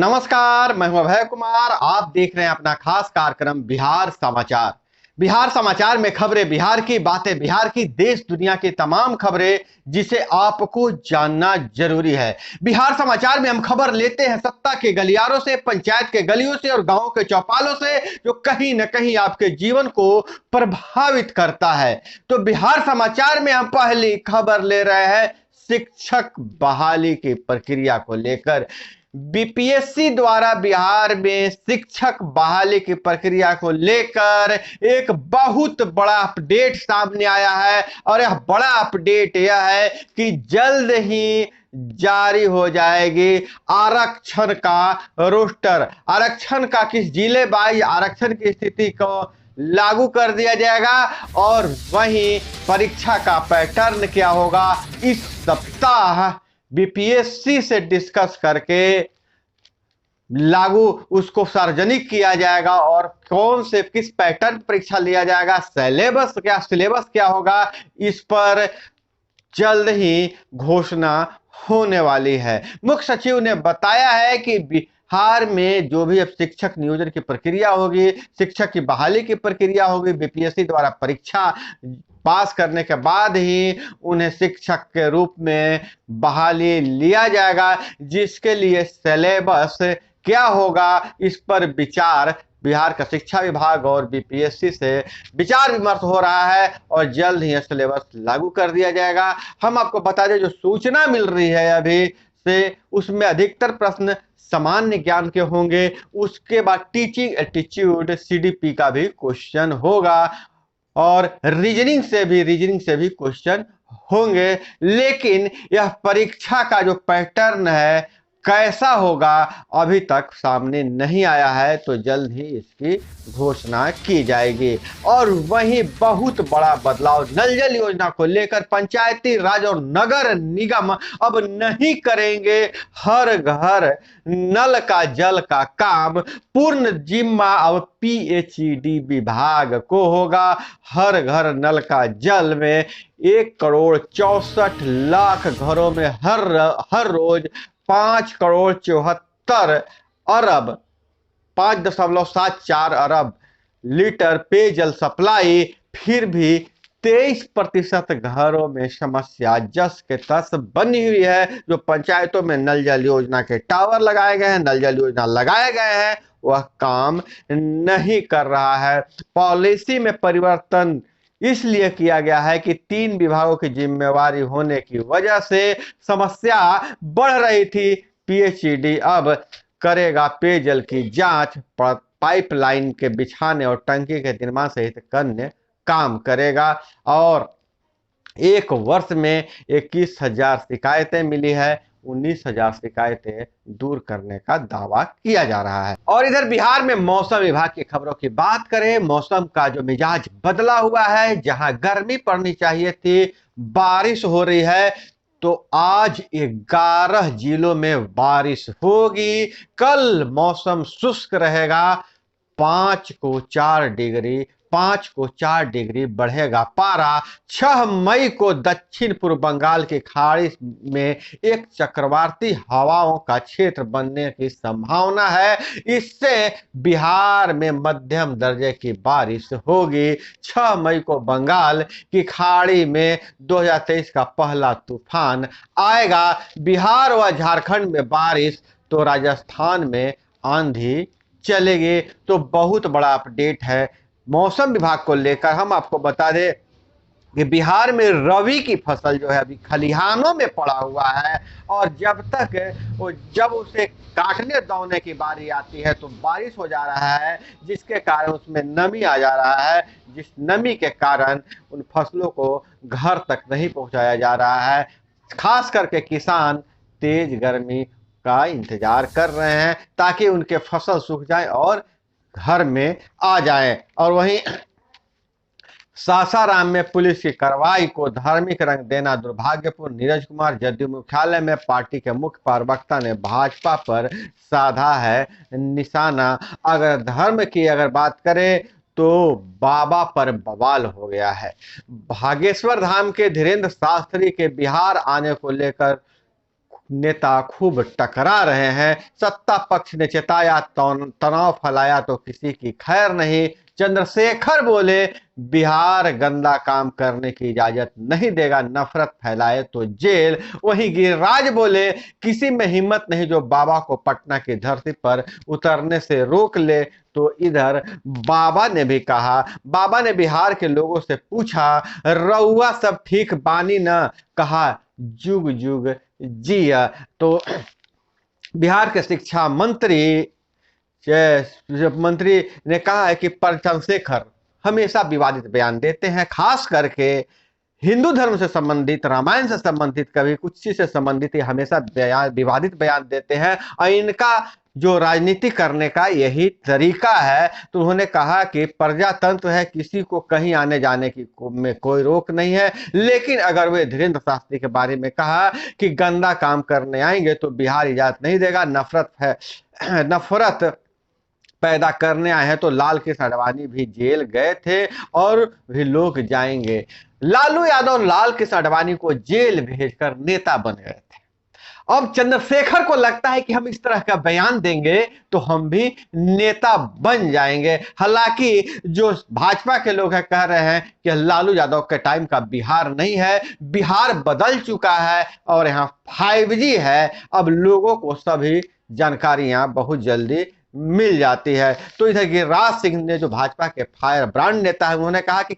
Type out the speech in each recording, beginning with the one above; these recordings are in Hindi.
नमस्कार, मैं हूं अभय कुमार। आप देख रहे हैं अपना खास कार्यक्रम बिहार समाचार। बिहार समाचार में खबरें बिहार की, बातें बिहार की, देश दुनिया की तमाम खबरें जिसे आपको जानना जरूरी है। बिहार समाचार में हम खबर लेते हैं सत्ता के गलियारों से, पंचायत के गलियों से और गांवों के चौपालों से, जो कहीं न कहीं आपके जीवन को प्रभावित करता है। तो बिहार समाचार में हम पहली खबर ले रहे हैं शिक्षक बहाली की प्रक्रिया को लेकर। बीपीएससी द्वारा बिहार में शिक्षक बहाली की प्रक्रिया को लेकर एक बहुत बड़ा अपडेट सामने आया है और यह बड़ा अपडेट यह है कि जल्द ही जारी हो जाएगी आरक्षण का रोस्टर। आरक्षण का किस जिले वाइज आरक्षण की स्थिति को लागू कर दिया जाएगा और वहीं परीक्षा का पैटर्न क्या होगा, इस सप्ताह बीपीएससी से डिस्कस करके लागू उसको सार्वजनिक किया जाएगा और कौन से किस पैटर्न परीक्षा लिया जाएगा, सिलेबस क्या होगा, इस पर जल्द ही घोषणा होने वाली है। मुख्य सचिव ने बताया है कि बिहार में जो भी अब शिक्षक नियोजन की प्रक्रिया होगी, शिक्षक की बहाली की प्रक्रिया होगी, बीपीएससी द्वारा परीक्षा पास करने के बाद ही उन्हें शिक्षक के रूप में बहाली लिया जाएगा, जिसके लिए सिलेबस क्या होगा इस पर विचार बिहार का शिक्षा विभाग और बीपीएससी से विचार विमर्श हो रहा है और जल्द ही सिलेबस लागू कर दिया जाएगा। हम आपको बता दें, जो सूचना मिल रही है अभी से, उसमें अधिकतर प्रश्न सामान्य ज्ञान के होंगे। उसके बाद टीचिंग एप्टीट्यूड सीडीपी का भी क्वेश्चन होगा और रीजनिंग से भी क्वेश्चन होंगे। लेकिन यह परीक्षा का जो पैटर्न है कैसा होगा अभी तक सामने नहीं आया है, तो जल्द ही इसकी घोषणा की जाएगी। और वहीं बहुत बड़ा बदलाव नल जल योजना को लेकर, पंचायती राज और नगर निगम अब नहीं करेंगे हर घर नल का जल का काम। पूर्ण जिम्मा अब पीएचईडी विभाग को होगा। हर घर नल का जल में 1,64,00,000 घरों में हर रोज 5,74,00,00,000 5.74 अरब लीटर पेयजल सप्लाई। फिर भी 23% घरों में समस्या जस के तस बनी हुई है। जो पंचायतों में नल जल योजना के टावर लगाए गए हैं, नल जल योजना लगाए गए हैं, वह काम नहीं कर रहा है। पॉलिसी में परिवर्तन इसलिए किया गया है कि 3 विभागों की जिम्मेवारी होने की वजह से समस्या बढ़ रही थी। पीएचईडी अब करेगा पेयजल की जांच, पाइपलाइन के बिछाने और टंकी के निर्माण सहित अन्य काम करेगा और 1 वर्ष में 21,000 शिकायतें मिली है। 19,000 शिकायतें दूर करने का दावा किया जा रहा है। और इधर बिहार में मौसम विभाग की खबरों की बात करें, मौसम का जो मिजाज बदला हुआ है। जहां गर्मी पड़नी चाहिए थी, बारिश हो रही है। तो आज 11 जिलों में बारिश होगी। कल मौसम शुष्क रहेगा। 5 को 4 डिग्री बढ़ेगा पारा। 6 मई को दक्षिण पूर्व बंगाल की खाड़ी में एक चक्रवाती हवाओं का क्षेत्र बनने की संभावना है। इससे बिहार में मध्यम दर्जे की बारिश होगी। 6 मई को बंगाल की खाड़ी में 2023 का पहला तूफान आएगा। बिहार व झारखंड में बारिश, तो राजस्थान में आंधी चलेगी। तो बहुत बड़ा अपडेट है मौसम विभाग को लेकर। हम आपको बता दें कि बिहार में रबी की फसल जो है अभी खलिहानों में पड़ा हुआ है और जब उसे काटने दौने की बारी आती है तो बारिश हो जा रहा है, जिसके कारण उसमें नमी आ जा रहा है। जिस नमी के कारण उन फसलों को घर तक नहीं पहुंचाया जा रहा है। खास करके किसान तेज गर्मी का इंतजार कर रहे हैं ताकि उनके फसल सूख जाए और घर में आ जाए। और वहीं सासाराम में पुलिस की कार्रवाई को धार्मिक रंग देना दुर्भाग्यपूर्ण। नीरज कुमार जदयू मुख्यालय में पार्टी के मुख्य प्रवक्ता ने भाजपा पर साधा है निशाना। अगर धर्म की बात करें तो बाबा पर बवाल हो गया है। भागेश्वर धाम के धीरेन्द्र शास्त्री के बिहार आने को लेकर नेता खूब टकरा रहे हैं। सत्ता पक्ष ने चेताया, तनाव फैलाया तो किसी की खैर नहीं। चंद्रशेखर बोले, बिहार गंदा काम करने की इजाजत नहीं देगा, नफरत फैलाए तो जेल। वहीं गिरिराज बोले, किसी में हिम्मत नहीं जो बाबा को पटना की धरती पर उतरने से रोक ले। तो इधर बाबा ने भी कहा, बाबा ने बिहार के लोगों से पूछा, रउआ सब ठीक बानी ना? कहा, जुग जुग जिया। तो बिहार के शिक्षा मंत्री ने कहा है कि चंद्रशेखर हमेशा विवादित बयान देते हैं, खास करके हिंदू धर्म से संबंधित, रामायण से संबंधित, कभी कुछ चीज से संबंधित, ये हमेशा विवादित बयान देते हैं और इनका जो राजनीति करने का यही तरीका है। तो उन्होंने कहा कि प्रजातंत्र है, किसी को कहीं आने जाने की में कोई रोक नहीं है, लेकिन अगर वे धीरेन्द्र शास्त्री के बारे में कहा कि गंदा काम करने आएंगे तो बिहार इजाजत नहीं देगा, नफरत पैदा करने आए हैं। तो लाल कृष्ण आडवाणी भी जेल गए थे और भी लोग जाएंगे। लालू यादव लाल कृष्ण आडवाणी को जेल भेजकर नेता बन गए थे। अब चंद्रशेखर को लगता है कि हम इस तरह का बयान देंगे तो हम भी नेता बन जाएंगे। हालांकि जो भाजपा के लोग हैं कह रहे हैं कि लालू यादव के टाइम का बिहार नहीं है, बिहार बदल चुका है और यहाँ 5G है। अब लोगों को सभी जानकारियां बहुत जल्दी मिल जाती है। तो इधर गिरिराज सिंह ने, जो भाजपा के फायर ब्रांड नेता है, उन्होंने कहा कि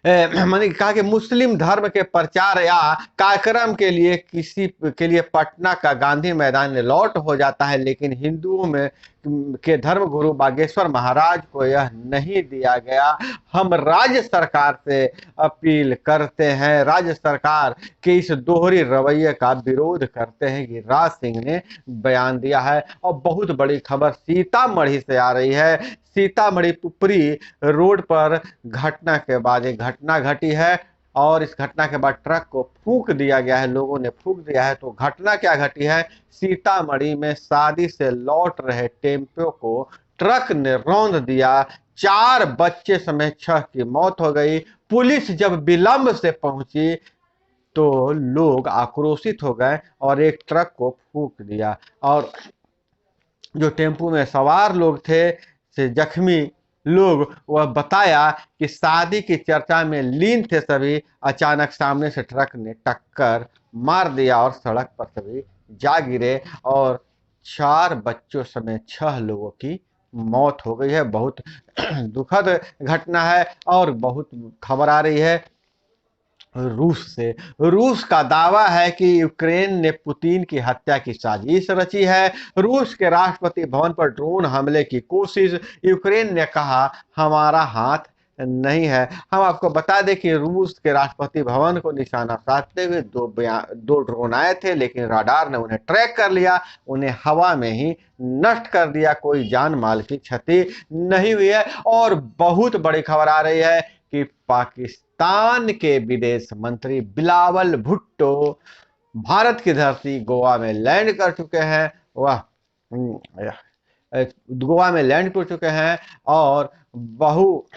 मैंने कहा कि मुस्लिम धर्म के प्रचार या कार्यक्रम के लिए किसी के लिए पटना का गांधी मैदान लौट हो जाता है, लेकिन हिंदुओं में के धर्म गुरु बागेश्वर महाराज को यह नहीं दिया गया। हम राज्य सरकार से अपील करते हैं, राज्य सरकार के इस दोहरी रवैये का विरोध करते हैं, गिरिराज सिंह ने बयान दिया है। और बहुत बड़ी खबर सीतामढ़ी से आ रही है। सीतामढ़ी पुपरी रोड पर घटना के बाद एक घटना घटी है और इस घटना के बाद ट्रक को फूंक दिया गया है, लोगों ने फूंक दिया है। तो घटना क्या घटी है? सीतामढ़ी में शादी से लौट रहे टेम्पो को ट्रक ने रौंद दिया, 4 बच्चे समेत 6 की मौत हो गई। पुलिस जब विलंब से पहुंची तो लोग आक्रोशित हो गए और एक ट्रक को फूंक दिया और जो टेम्पो में सवार लोग थे से जख्मी लोग, वह बताया कि शादी की चर्चा में लीन थे सभी, अचानक सामने से ट्रक ने टक्कर मार दिया और सड़क पर सभी जा गिरे और 4 बच्चों समेत 6 लोगों की मौत हो गई है। बहुत दुखद घटना है। और बहुत खबर आ रही है रूस से। रूस का दावा है कि यूक्रेन ने पुतिन की हत्या की साजिश रची है। रूस के राष्ट्रपति भवन पर ड्रोन हमले की कोशिश, यूक्रेन ने कहा हमारा हाथ नहीं है। हम आपको बता दें कि रूस के राष्ट्रपति भवन को निशाना साधते हुए दो ड्रोन आए थे, लेकिन रडार ने उन्हें ट्रैक कर लिया, उन्हें हवा में ही नष्ट कर दिया, कोई जान माल की क्षति नहीं हुई है। और बहुत बड़ी खबर आ रही है कि पाकिस्तान के विदेश मंत्री बिलावल भुट्टो भारत की धरती गोवा में लैंड कर चुके हैं। वह गोवा में लैंड कर चुके हैं और बहुपक्षीय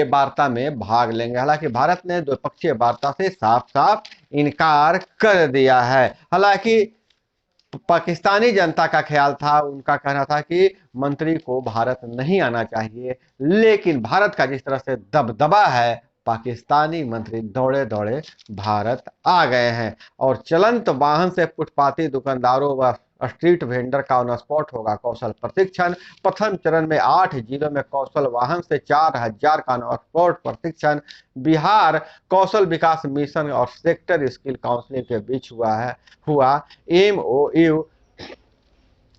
वार्ता में भाग लेंगे। हालांकि भारत ने द्विपक्षीय वार्ता से साफ साफ इनकार कर दिया है। हालांकि पाकिस्तानी जनता का ख्याल था, उनका कहना था कि मंत्री को भारत नहीं आना चाहिए, लेकिन भारत का जिस तरह से दबदबा है, पाकिस्तानी मंत्री दौड़े दौड़े भारत आ गए हैं। और चलंत वाहन से फुटपाती दुकानदारों व स्ट्रीट वेंडर का ऑन स्पॉट होगा कौशल प्रशिक्षण। प्रथम चरण में 8 जिलों में कौशल वाहन से 4000 का ऑन स्पॉट प्रशिक्षण। बिहार कौशल विकास मिशन और सेक्टर स्किल काउंसिलिंग के बीच हुआ MOU।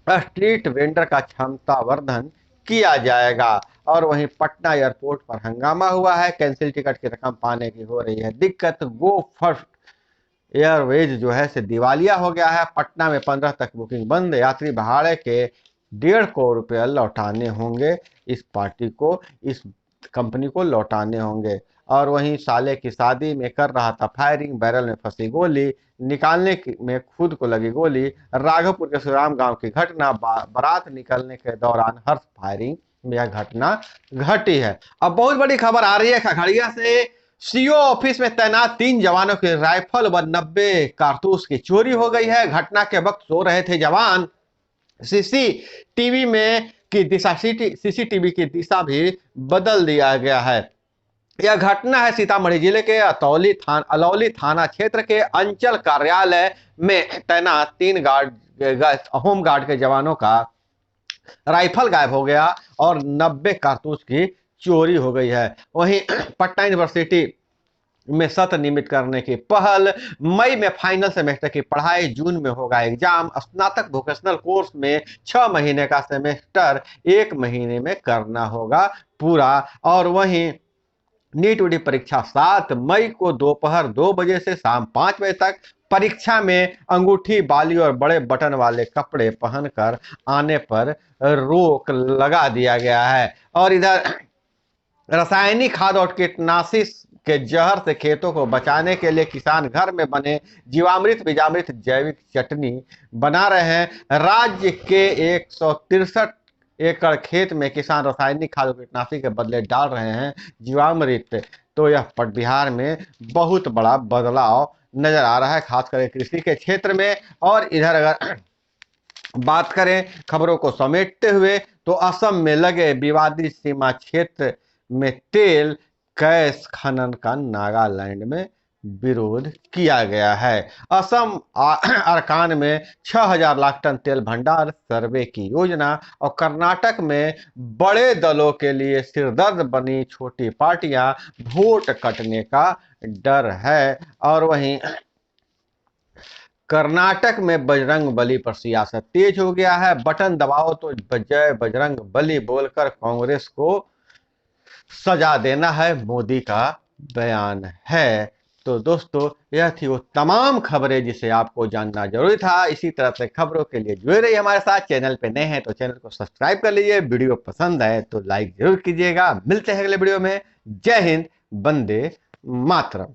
स्ट्रीट वेंडर का क्षमतावर्धन किया जाएगा। और वहीं पटना एयरपोर्ट पर हंगामा हुआ है, कैंसिल टिकट की रकम पाने की हो रही है दिक्कत। गो फर्स्ट एयरवेज जो है से दिवालिया हो गया है। पटना में 15 तक बुकिंग बंद। यात्री भाड़े के 1.5 करोड़ रुपये लौटाने होंगे, इस कंपनी को लौटाने होंगे। और वहीं साले की शादी में कर रहा था फायरिंग, बैरल में फंसी गोली, निकालने में खुद को लगी गोली। राघोपुर के सुराम गांव की घटना, बारात निकलने के दौरान हर्ष फायरिंग में यह घटना घटी है। अब बहुत बड़ी खबर आ रही है खगड़िया से। सीओ ऑफिस में तैनात 3 जवानों की राइफल व 90 कारतूस की चोरी हो गई है। घटना के वक्त सो रहे थे जवान। सीसीटीवी में की दिशा सीसीटीवी की दिशा भी बदल दिया गया है। यह घटना है सीतामढ़ी जिले के अलौली थाना क्षेत्र के अंचल कार्यालय में तैनात 3 होम गार्ड के जवानों का राइफल गायब हो गया और 90 कारतूस की चोरी हो गई है। वहीं पटना यूनिवर्सिटी में सत्र नियमित करने की पहल। मई में फाइनल सेमेस्टर की पढ़ाई, जून में होगा एग्जाम। स्नातक वोकेशनल कोर्स में 6 महीने का सेमेस्टर 1 महीने में करना होगा पूरा। और वहीं नीट यूटी परीक्षा 7 मई को दोपहर 2 बजे से शाम 5 बजे तक। परीक्षा में अंगूठी, बाली और बड़े बटन वाले कपड़े पहनकर आने पर रोक लगा दिया गया है। और इधर रासायनिक खाद और कीटनाशी के जहर से खेतों को बचाने के लिए किसान घर में बने जीवामृत बीजामृत जैविक चटनी बना रहे हैं। राज्य के 163 एकड़ खेत में किसान रासायनिक खाद और कीटनाशी के बदले डाल रहे हैं जीवामृत। तो यह बिहार में बहुत बड़ा बदलाव नजर आ रहा है, खासकर कृषि के क्षेत्र में। और इधर अगर बात करें खबरों को समेटते हुए, तो असम में लगे विवादित सीमा क्षेत्र में तेल गैस खनन का नागालैंड में विरोध किया गया है। असम अरकान में 6000 लाख टन तेल भंडार सर्वे की योजना। और कर्नाटक में बड़े दलों के लिए सिरदर्द बनी छोटी पार्टियां, वोट कटने का डर है। और वहीं कर्नाटक में बजरंग बली पर सियासत तेज हो गया है। बटन दबाओ तो जय बजरंग बली बोलकर कांग्रेस को सजा देना है, मोदी का बयान है। तो दोस्तों, यह थी वो तमाम खबरें जिसे आपको जानना जरूरी था। इसी तरह से खबरों के लिए जुड़े रहिए हमारे साथ। चैनल पे नए हैं तो चैनल को सब्सक्राइब कर लीजिए। वीडियो पसंद आए तो लाइक जरूर कीजिएगा। मिलते हैं अगले वीडियो में। जय हिंद, वंदे मातरम।